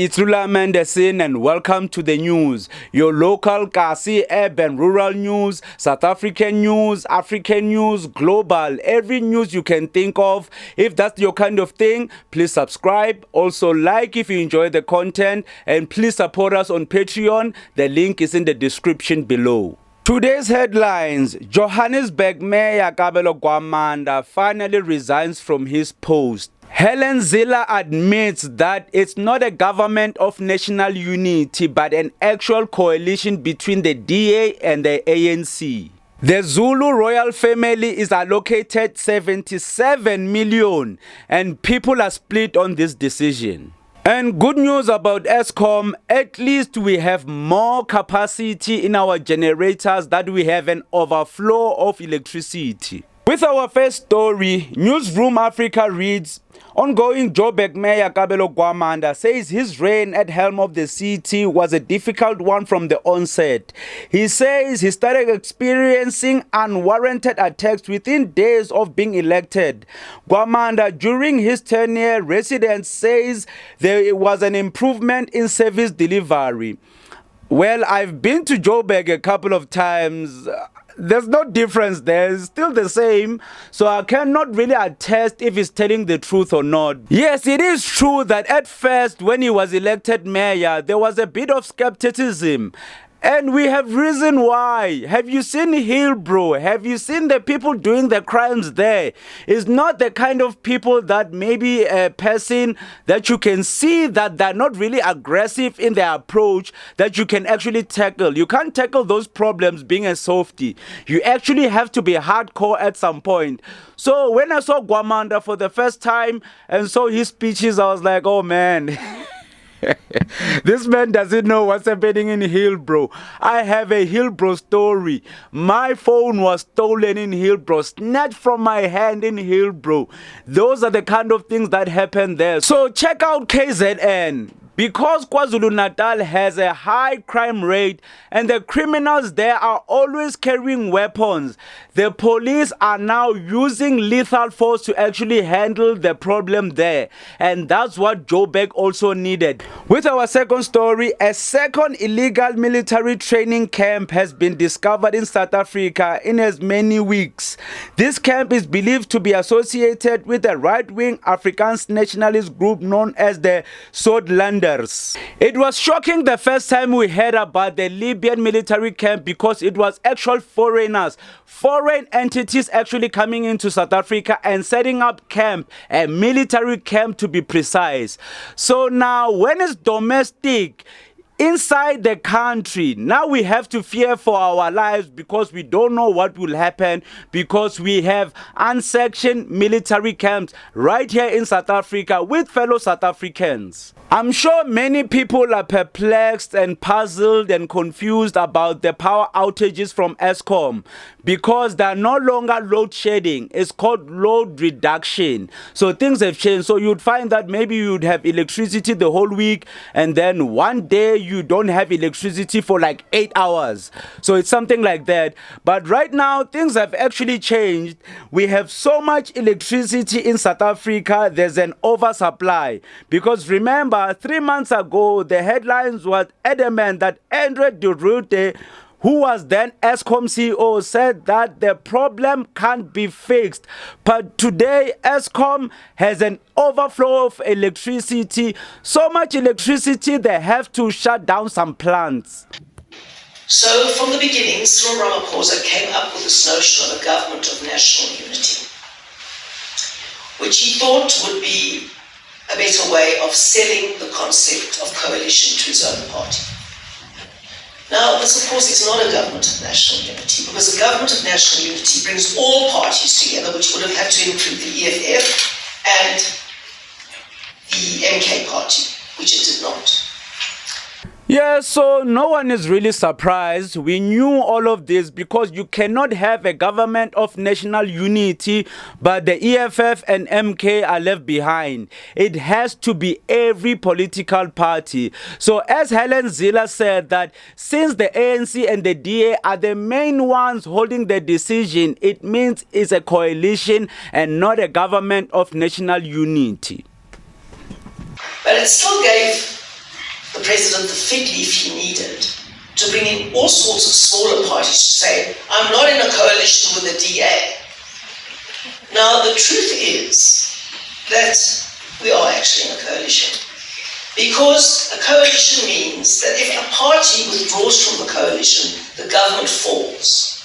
it's Rulamandesin and welcome to the news. Your local Kasi, urban, rural news, South African news, African news, global, every news you can think of. If that's your kind of thing, please subscribe. Also like if you enjoy the content, and please support us on Patreon. The link is in the description below. Today's headlines: Johannesburg Mayor Kabelo Kwamanda finally resigns from his post. Helen Zille admits that it's not a government of national unity but an actual coalition between the DA and the ANC. The Zulu royal family is allocated 77 million and people are split on this decision. And good news about Eskom, at least we have more capacity in our generators that we have an overflow of electricity. With our first story, Newsroom Africa reads, ongoing Joburg Mayor Kabelo Kwamanda says his reign at helm of the city was a difficult one from the onset. He says he started experiencing unwarranted attacks within days of being elected. Kwamanda, during his tenure, residents says there was an improvement in service delivery. Well, I've been to Joburg a couple of times. There's no difference there. It's still the same. So I cannot really attest if he's telling the truth or not. Yes, it is true that at first when he was elected mayor, there was a bit of skepticism. And we have reason why. Have you seen Hillbrow? Have you seen the people doing the crimes there? It's not the kind of people that maybe a person that you can see that they're not really aggressive in their approach that you can actually tackle. You can't tackle those problems being a softie. You actually have to be hardcore at some point. So when I saw Kwamanda for the first time and saw his speeches, I was like, oh man. This man doesn't know what's happening in Hillbrow. I have a Hillbrow story. My phone was stolen in Hillbrow, snatched from my hand in Hillbrow. Those are the kind of things that happen there. So check out KZN. Because KwaZulu-Natal has a high crime rate and the criminals there are always carrying weapons, the police are now using lethal force to actually handle the problem there. And that's what Joburg also needed. With our second story, a second illegal military training camp has been discovered in South Africa in as many weeks. This camp is believed to be associated with a right-wing Afrikaans nationalist group known as the Soutlanders. It was shocking the first time we heard about the Libyan military camp because it was actual foreigners, foreign entities actually coming into South Africa and setting up camp, a military camp to be precise. So now when it's domestic, inside the country, now we have to fear for our lives because we don't know what will happen because we have unsanctioned military camps right here in South Africa with fellow South Africans. I'm sure many people are perplexed and puzzled and confused about the power outages from Eskom because they are no longer load shedding. It's called load reduction. So things have changed. So you'd find that maybe you'd have electricity the whole week and then one day you don't have electricity for like 8 hours. So it's something like that. But right now things have actually changed. We have so much electricity in South Africa, there's an oversupply. Because remember, 3 months ago, the headlines was adamant that Andre de Ruyter, who was then Eskom CEO, said that the problem can't be fixed. But today, Eskom has an overflow of electricity. So much electricity, they have to shut down some plants. So from the beginning, Cyril Ramaphosa came up with this notion of a government of national unity, which he thought would be a better way of selling the concept of coalition to his own party. Now, this of course is not a government of national unity, because a government of national unity brings all parties together, which would have had to include the EFF and the MK party, which it did not. Yeah, so no one is really surprised. We knew all of this because you cannot have a government of national unity, but the EFF and MK are left behind. It has to be every political party. So as Helen Zille said that since the ANC and the DA are the main ones holding the decision, it means it's a coalition and not a government of national unity. But it still gave president the fig leaf he needed to bring in all sorts of smaller parties to say, I'm not in a coalition with the DA. Now, the truth is that we are actually in a coalition. Because a coalition means that if a party withdraws from the coalition, the government falls.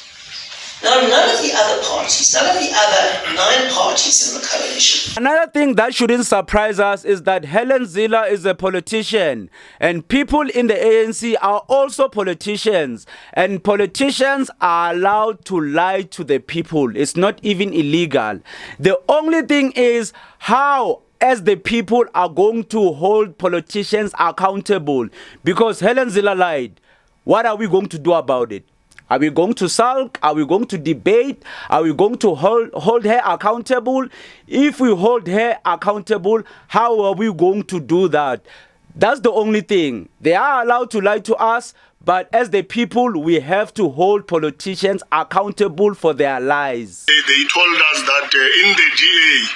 Now, none of the other parties, none of the other 9 parties in the coalition. Another thing that shouldn't surprise us is that Helen Zille is a politician, and people in the ANC are also politicians, and politicians are allowed to lie to the people. It's not even illegal. The only thing is how, as the people, are going to hold politicians accountable, because Helen Zille lied. What are we going to do about it? Are we going to sulk? Are we going to debate? Are we going to hold her accountable? If we hold her accountable, how are we going to do that? That's the only thing. They are allowed to lie to us, but as the people, we have to hold politicians accountable for their lies. They told us that in the DA,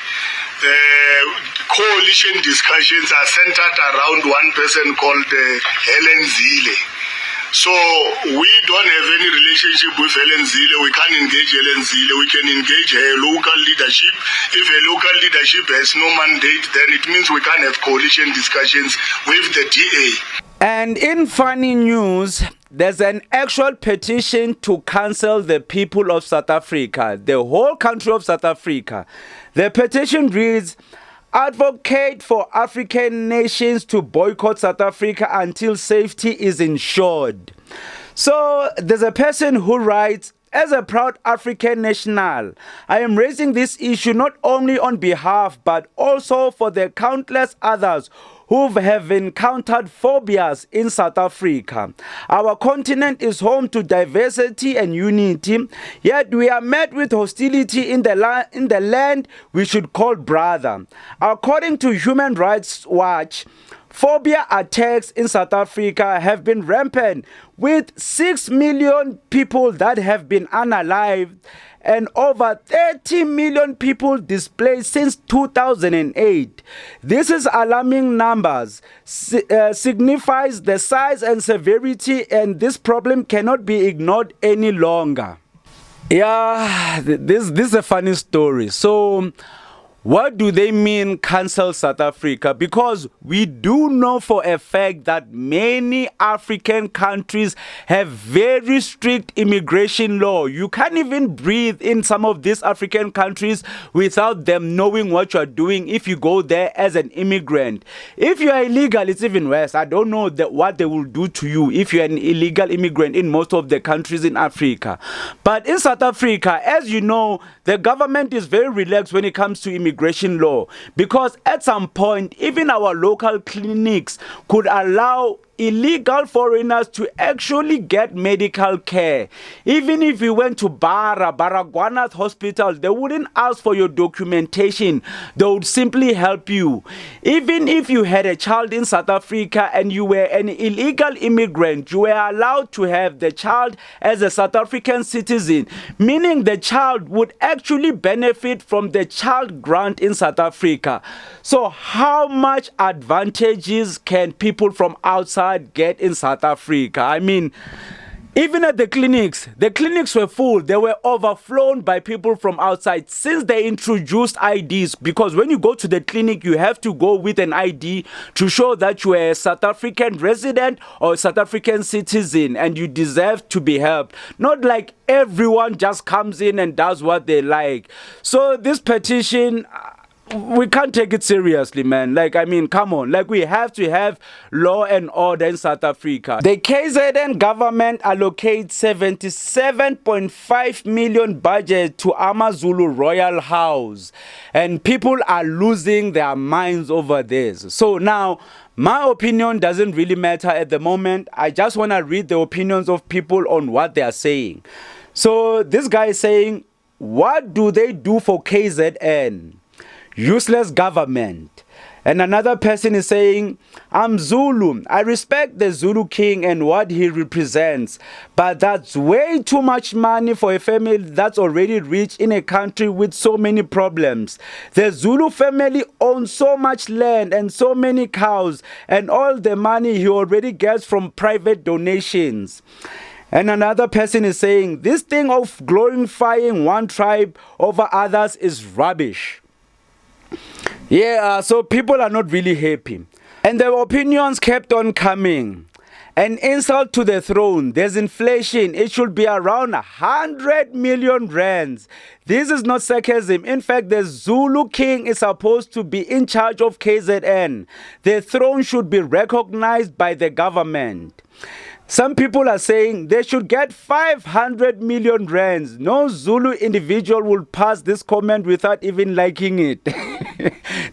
coalition discussions are centered around one person called Helen Zille. So we don't have any relationship with Helen Zille. We can't engage Helen Zille. We can engage her local leadership. If a local leadership has no mandate, then it means we can't have coalition discussions with the DA. And in funny news, there's an actual petition to cancel the people of South Africa, the whole country of South Africa. The petition reads, advocate for African nations to boycott South Africa until safety is ensured. So there's a person who writes, as a proud African national, I am raising this issue not only on behalf but also for the countless others who have encountered phobias in South Africa. Our continent is home to diversity and unity, yet we are met with hostility in the land we should call brother. According to Human Rights Watch, phobia attacks in South Africa have been rampant, with 6 million people that have been unalived and over 30 million people displaced since 2008. This is alarming numbers, signifies the size and severity, and this problem cannot be ignored any longer. Yeah, this is a funny story. So, what do they mean cancel South Africa? Because we do know for a fact that many African countries have very strict immigration law. You can't even breathe in some of these African countries without them knowing what you're doing if you go there as an immigrant. If you are illegal, it's even worse. I don't know what they will do to you if you're an illegal immigrant in most of the countries in Africa. But in South Africa, as you know, the government is very relaxed when it comes to immigration law, because at some point even our local clinics could allow illegal foreigners to actually get medical care. Even if you went to Baragwanath Hospital, they wouldn't ask for your documentation. They would simply help you. Even if you had a child in South Africa and you were an illegal immigrant, you were allowed to have the child as a South African citizen, meaning the child would actually benefit from the child grant in South Africa. So how much advantages can people from outside get in South Africa? I mean, even at the clinics were full. They were overflown by people from outside since they introduced IDs, because when you go to the clinic, you have to go with an ID to show that you are a South African resident or a South African citizen and you deserve to be helped. Not like everyone just comes in and does what they like. So this petition, we can't take it seriously, man. Like, I mean, come on. Like, we have to have law and order in South Africa. The KZN government allocates 77.5 million budget to AmaZulu Royal House, and people are losing their minds over this. So now, my opinion doesn't really matter at the moment. I just want to read the opinions of people on what they are saying. So this guy is saying, what do they do for KZN? Useless government. And another person is saying, I'm Zulu. I respect the Zulu king and what he represents, but that's way too much money for a family that's already rich in a country with so many problems. The Zulu family owns so much land and so many cows and all the money he already gets from private donations. And another person is saying, this thing of glorifying one tribe over others is rubbish. Yeah, so people are not really happy. And the opinions kept on coming. An insult to the throne. There's inflation. It should be around 100 million rands. This is not sarcasm. In fact, the Zulu king is supposed to be in charge of KZN. The throne should be recognized by the government. Some people are saying they should get 500 million rands. No Zulu individual will pass this comment without even liking it.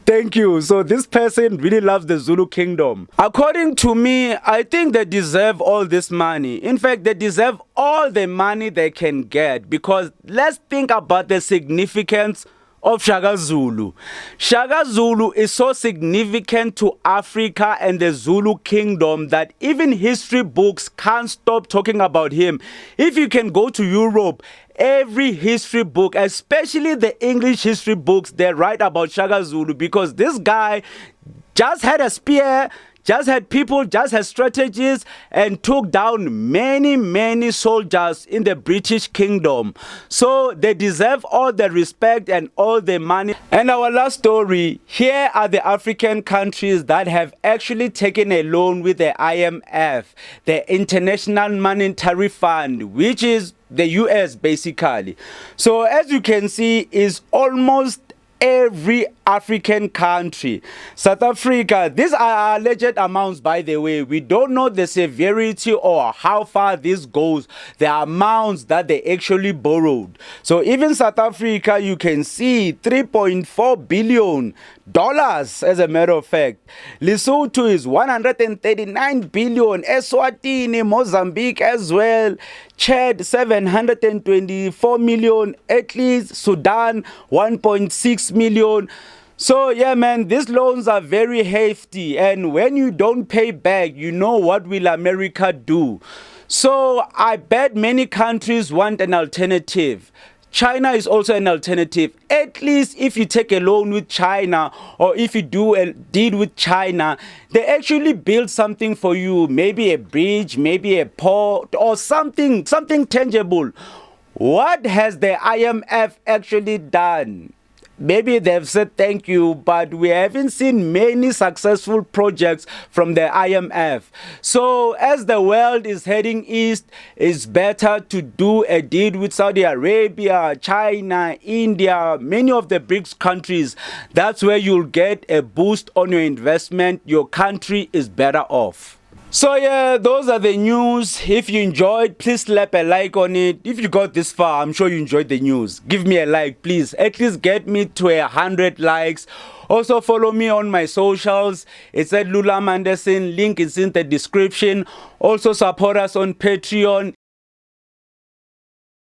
Thank you. So this person really loves the Zulu kingdom. According to me, I think they deserve all this money. In fact, they deserve all the money they can get, because let's think about the significance of Shaka Zulu. Shaka Zulu is so significant to Africa and the Zulu kingdom that even history books can't stop talking about him. If you can go to Europe, every history book, especially the English history books, they write about Shaka Zulu, because this guy just had a spear, just had people, just had strategies, and took down many soldiers in the British kingdom. So they deserve all the respect and all the money. And our last story, here are the African countries that have actually taken a loan with the IMF, the International Monetary Fund, which is the US basically. So as you can see, is almost every African country. South Africa, these are alleged amounts, by the way. We don't know the severity or how far this goes, the amounts that they actually borrowed. So even South Africa, you can see $3.4 billion, as a matter of fact. Lesotho is 139 billion. Eswatini, Mozambique as well. Chad 724 million, at least Sudan 1.6 million. So yeah, man, these loans are very hefty, and when you don't pay back, you know what will America do? So I bet many countries want an alternative. China is also an alternative. At least if you take a loan with China, or if you do a deal with China, they actually build something for you. Maybe a bridge, maybe a port, or something tangible. What has the IMF actually done? Maybe they've said thank you, but we haven't seen many successful projects from the IMF. So as the world is heading east, it's better to do a deal with Saudi Arabia, China, India, many of the BRICS countries. That's where you'll get a boost on your investment. Your country is better off. So yeah, those are the news. If you enjoyed, please slap a like on it. If you got this far, I'm sure you enjoyed the news. Give me a like, please. At least get me to 100 likes. Also follow me on my socials. It's at Lula Manderson. Link is in the description. Also support us on Patreon.